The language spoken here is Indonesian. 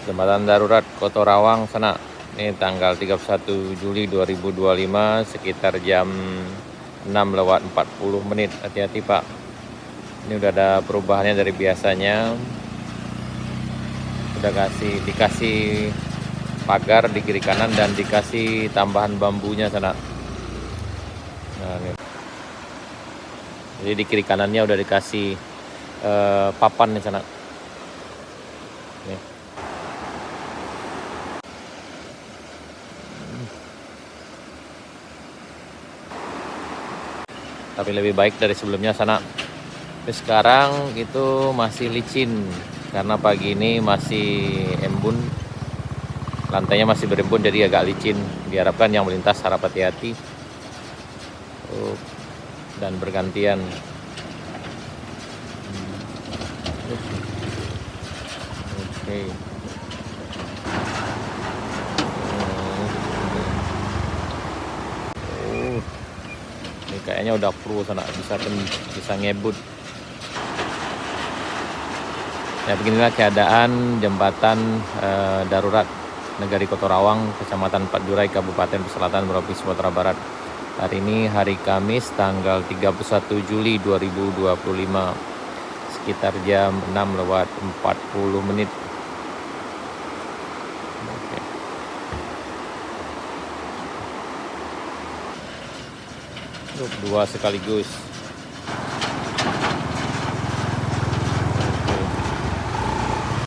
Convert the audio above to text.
Jembatan darurat Kotorawang sana. Ini tanggal 31 Juli 2025 sekitar jam 6:40. Hati-hati Pak. Ini udah ada perubahannya dari biasanya. Udah dikasih pagar di kiri kanan dan dikasih tambahan bambunya sana. Nah, ini. Jadi di kiri kanannya udah dikasih papan di sana. Nih. Tapi lebih baik dari sebelumnya sana. Tapi sekarang itu masih licin karena pagi ini masih embun, lantainya masih berembun jadi agak licin. Diharapkan yang melintas harap hati-hati dan bergantian. Oke. Ini kayaknya udah pro sana, bisa ngebut. Ya beginilah keadaan jembatan darurat Negari Kotorawang, Kecamatan Padjurai, Kabupaten Selatan, Provinsi Sumatera Barat. Hari ini hari Kamis tanggal 31 Juli 2025 sekitar jam 6:40. Oke. Dua sekaligus.